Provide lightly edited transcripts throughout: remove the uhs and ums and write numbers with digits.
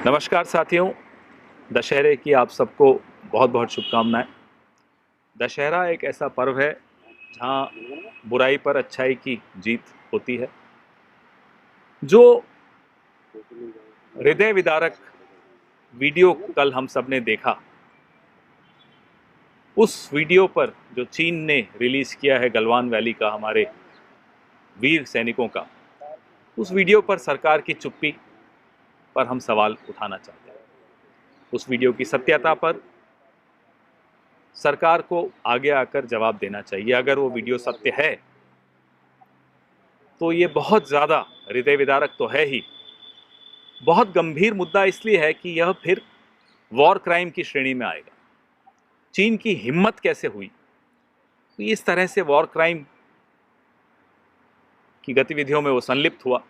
नमस्कार साथियों, दशहरे की आप सबको बहुत बहुत शुभकामनाएं। दशहरा एक ऐसा पर्व है जहां बुराई पर अच्छाई की जीत होती है। जो हृदय विदारक वीडियो कल हम सब ने देखा, उस वीडियो पर जो चीन ने रिलीज़ किया है गलवान वैली का हमारे वीर सैनिकों का, उस वीडियो पर सरकार की चुप्पी पर हम सवाल उठाना चाहते हैं। उस वीडियो की सत्यता पर सरकार को आगे आकर जवाब देना चाहिए। अगर वो वीडियो सत्य है तो ये बहुत ज़्यादा हृदय विदारक तो है ही, बहुत गंभीर मुद्दा इसलिए है कि यह फिर वॉर क्राइम की श्रेणी में आएगा। चीन की हिम्मत कैसे हुई तो इस तरह से वॉर क्राइम की गतिविधियों में वो संलिप्त हुआ,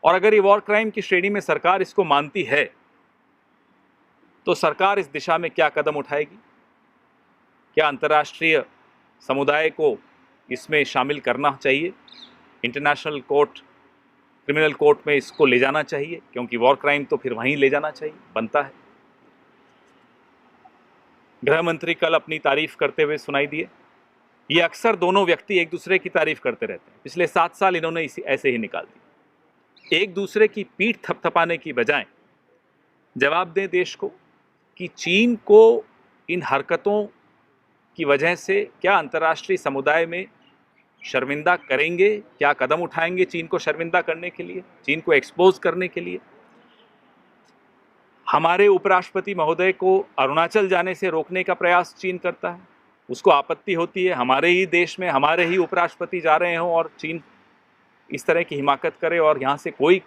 और अगर ये वॉर क्राइम की श्रेणी में सरकार इसको मानती है तो सरकार इस दिशा में क्या कदम उठाएगी? क्या अंतर्राष्ट्रीय समुदाय को इसमें शामिल करना चाहिए? इंटरनेशनल कोर्ट, क्रिमिनल कोर्ट में इसको ले जाना चाहिए, क्योंकि वॉर क्राइम तो फिर वहीं ले जाना चाहिए, बनता है। गृह मंत्री कल अपनी तारीफ करते हुए सुनाई दिए। ये अक्सर दोनों व्यक्ति एक दूसरे की तारीफ करते रहते हैं। पिछले 7 साल इन्होंने इसी ऐसे ही निकाल दी। एक दूसरे की पीठ थपथपाने की बजाय जवाब दें देश को कि चीन को इन हरकतों की वजह से क्या अंतर्राष्ट्रीय समुदाय में शर्मिंदा करेंगे, क्या कदम उठाएंगे चीन को शर्मिंदा करने के लिए, चीन को एक्सपोज करने के लिए। हमारे उपराष्ट्रपति महोदय को अरुणाचल जाने से रोकने का प्रयास चीन करता है, उसको आपत्ति होती है हमारे ही देश में हमारे ही उपराष्ट्रपति जा रहे हों और चीन इस तरह की हिमाकत करे और यहाँ से कोई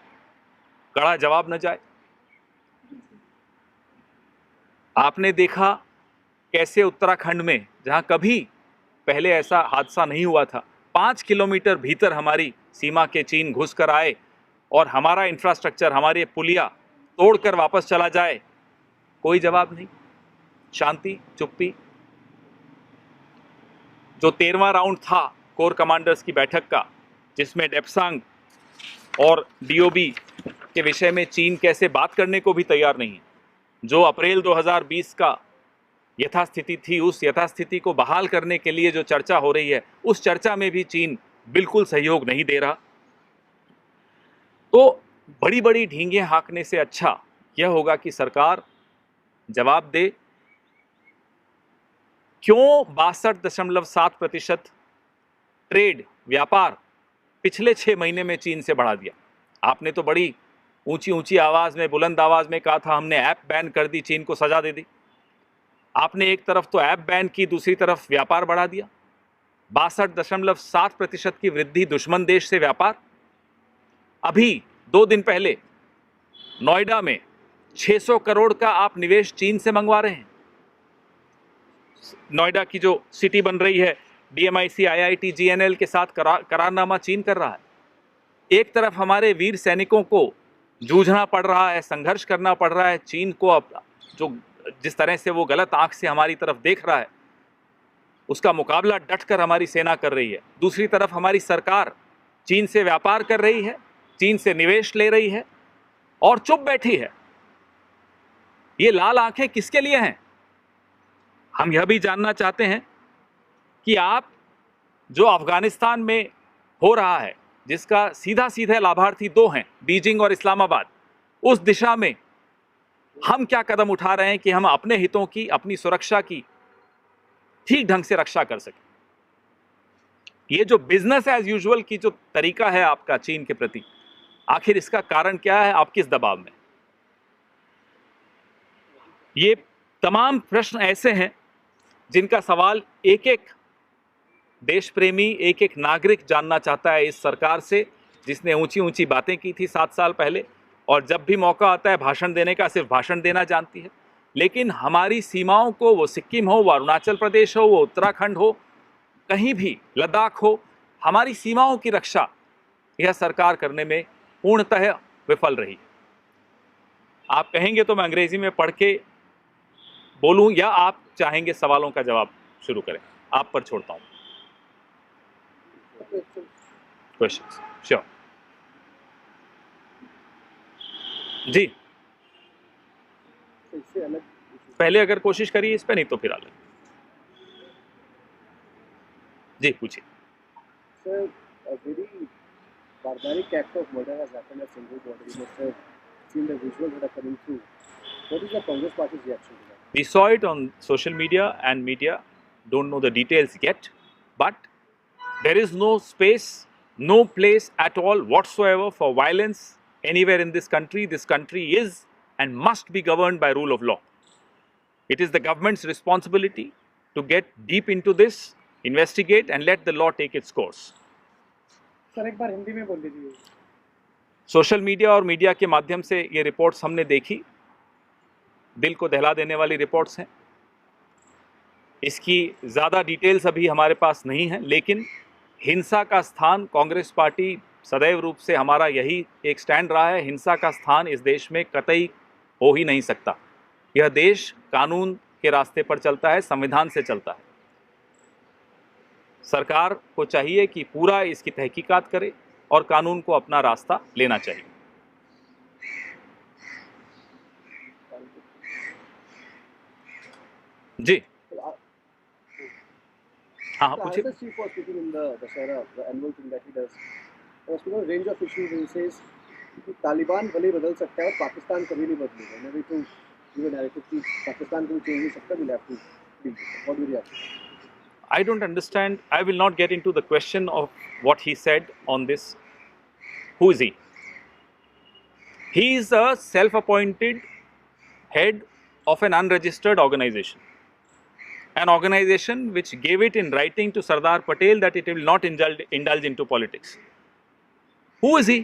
कड़ा जवाब न जाए। आपने देखा कैसे उत्तराखंड में, जहाँ कभी पहले ऐसा हादसा नहीं हुआ था, 5 किलोमीटर भीतर हमारी सीमा के चीन घुस कर आए और हमारा इंफ्रास्ट्रक्चर, हमारे पुलिया तोड़कर वापस चला जाए, कोई जवाब नहीं, शांति, चुप्पी। जो 13वां राउंड था कोर कमांडर्स की बैठक का, जिसमें डेप्सांग और डीओबी के विषय में चीन कैसे बात करने को भी तैयार नहीं है। जो अप्रैल 2020 का यथास्थिति थी, उस यथास्थिति को बहाल करने के लिए जो चर्चा हो रही है, उस चर्चा में भी चीन बिल्कुल सहयोग नहीं दे रहा। तो बड़ी बड़ी ढींगे हाँकने से अच्छा यह होगा कि सरकार जवाब दे, क्यों 62.7% ट्रेड, व्यापार पिछले 6 महीने में चीन से बढ़ा दिया। आपने तो बड़ी ऊंची ऊंची आवाज में, बुलंद आवाज में कहा था हमने ऐप बैन कर दी, चीन को सजा दे दी। आपने एक तरफ तो ऐप बैन की, दूसरी तरफ व्यापार बढ़ा दिया। 62.7% की वृद्धि दुश्मन देश से व्यापार। अभी 2 दिन पहले नोएडा में 600 करोड़ का आप निवेश चीन से मंगवा रहे हैं। नोएडा की जो सिटी बन रही है, DMIC, IIT, GNL के साथ करारनामा चीन कर रहा है। एक तरफ हमारे वीर सैनिकों को जूझना पड़ रहा है, संघर्ष करना पड़ रहा है, चीन को अब जो जिस तरह से वो गलत आंख से हमारी तरफ देख रहा है, उसका मुकाबला डटकर हमारी सेना कर रही है। दूसरी तरफ हमारी सरकार चीन से व्यापार कर रही है, चीन से निवेश ले रही है और चुप बैठी है। ये लाल आंखें किसके लिए हैं? हम यह भी जानना चाहते हैं कि आप जो अफगानिस्तान में हो रहा है, जिसका सीधा सीधा लाभार्थी 2 हैं, बीजिंग और इस्लामाबाद, उस दिशा में हम क्या कदम उठा रहे हैं कि हम अपने हितों की, अपनी सुरक्षा की ठीक ढंग से रक्षा कर सकें। ये जो बिजनेस एज यूजुअल की जो तरीका है आपका चीन के प्रति, आखिर इसका कारण क्या है? आप किस दबाव में? ये तमाम प्रश्न ऐसे हैं जिनका सवाल एक एक देश प्रेमी, एक एक नागरिक जानना चाहता है इस सरकार से, जिसने ऊंची ऊंची बातें की थी 7 साल पहले, और जब भी मौका आता है भाषण देने का, सिर्फ भाषण देना जानती है। लेकिन हमारी सीमाओं को, वो सिक्किम हो, वो अरुणाचल प्रदेश हो, वो उत्तराखंड हो, कहीं भी लद्दाख हो, हमारी सीमाओं की रक्षा यह सरकार करने में पूर्णतः विफल रही। आप कहेंगे तो मैं अंग्रेजी में पढ़ के बोलूं, या आप चाहेंगे सवालों का जवाब शुरू करें। आप पर छोड़ता हूँ क्वेश्चंस। श्योर जी, पहले अगर कोशिश करिए इस पे, नहीं तो फिर अलग। जी पूछिए। Sir, a very barbaric act of murder has happened at Sindhu border. You must have seen the visuals that are coming through. What is the Congress party's reaction to that? We saw it on social media, and media don't know the details yet, but there is no space, no place at all whatsoever for violence anywhere in this country. This country is and must be governed by rule of law. It is the government's responsibility to get deep into this, investigate, and let the law take its course. Sir एक बार हिंदी में बोल दीजिए। Social media और media के माध्यम से ये reports हमने देखी, दिल को दहला देने वाली रिपोर्ट्स हैं। इसकी ज़्यादा डिटेल्स अभी हमारे पास नहीं है, लेकिन हिंसा का स्थान, कांग्रेस पार्टी सदैव रूप से हमारा यही एक स्टैंड रहा है, हिंसा का स्थान इस देश में कतई हो ही नहीं सकता। यह देश कानून के रास्ते पर चलता है, संविधान से चलता है। सरकार को चाहिए कि पूरा इसकी तहकीकात करे और कानून को अपना रास्ता लेना चाहिए। जी हाँ पूछिए। तालिबान भले बदल सकता है और पाकिस्तान कभी नहीं बदलेगा। Maybe to give a narrative कि पाकिस्तान को चेंज नहीं सकता, we'll have to deal with it. What do you react? I don't understand. I will not get into the question of what he said on this. Who is he? He is a self-appointed head of an unregistered organization. An organization which gave it in writing to Sardar Patel that it will not indulge into politics. Who is he?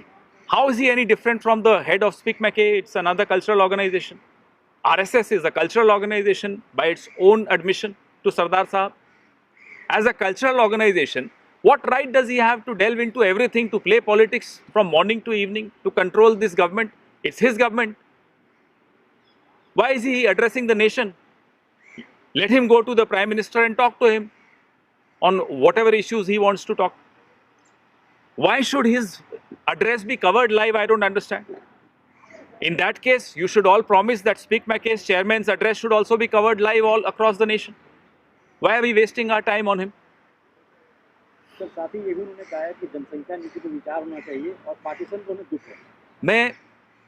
How is he any different from the head of Speak Mackay? It's another cultural organization. RSS is a cultural organization by its own admission to Sardar Sahab. As a cultural organization, what right does he have to delve into everything, to play politics from morning to evening, to control this government? It's his government. Why is he addressing the nation? Let him go to the Prime Minister and talk to him on whatever issues he wants to talk. Why should his address be covered live? I don't understand. In that case, you should all promise that Speak Mackay's chairman's address should also be covered live all across the nation. Why are we wasting our time on him? Sir साथ ही ये भी उन्होंने कहा है कि जनसंख्या नीति पर विचार होना चाहिए और पार्टीशन को उन्हें दुख है। मैं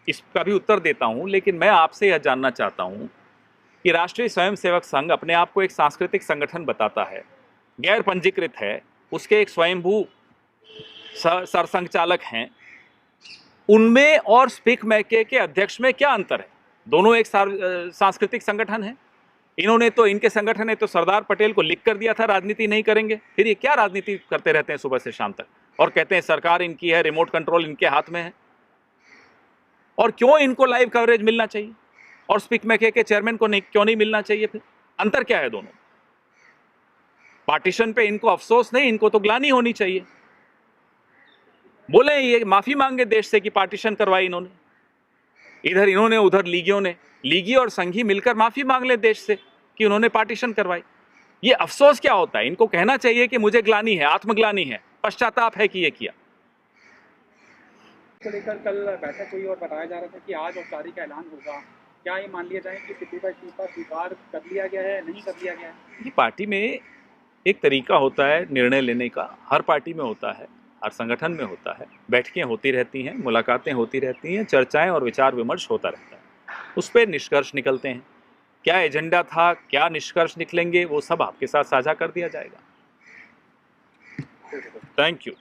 इसका भी उत्तर देता हूं, लेकिन मैं आपसे यह जानना चाहता हूं कि राष्ट्रीय स्वयंसेवक संघ अपने आप को एक सांस्कृतिक संगठन बताता है, गैर पंजीकृत है, उसके एक स्वयंभू सरसंघ चालक हैं, उनमें और स्पीक मैके के अध्यक्ष में क्या अंतर है? दोनों एक सांस्कृतिक संगठन है। इन्होंने तो, इनके संगठन ने तो सरदार पटेल को लिख कर दिया था राजनीति नहीं करेंगे, फिर ये क्या राजनीति करते रहते हैं सुबह से शाम तक और कहते हैं सरकार इनकी है, रिमोट कंट्रोल इनके हाथ में है। और क्यों इनको लाइव कवरेज मिलना चाहिए और स्पीक मैके के चेयरमैन को क्यों नहीं मिलना चाहिए? फिर अंतर क्या है दोनों? पार्टीशन पे इनको अफसोस नहीं, इनको तो ग्लानि होनी चाहिए। बोले ये माफी मांगे देश से कि पार्टीशन करवाई इन्होंने, इधर इन्होंने उधर लीगियों ने, लीगी और संघी मिलकर माफी मांग ले देश से कि उन्होंने पार्टीशन करवाई। ये अफसोस क्या होता है? इनको कहना चाहिए कि मुझे ग्लानि है, आत्मग्लानि है, पश्चाताप है कि ये किया। को लेकर कल बैठक हुई और बताया जा रहा था कि आज औपचारिक ऐलान होगा। क्या ये मान लिया जाए कि सिद्धू का इस्तीफा स्वीकार कर लिया गया है, नहीं कर लिया गया है? ये पार्टी में एक तरीका होता है निर्णय लेने का, हर पार्टी में होता है, हर संगठन में होता है। बैठकें होती रहती हैं, मुलाकातें होती रहती हैं, चर्चाएं और विचार विमर्श होता रहता है, उस पर निष्कर्ष निकलते हैं। क्या एजेंडा था, क्या निष्कर्ष निकलेंगे, वो सब आपके साथ साझा कर दिया जाएगा। Thank you.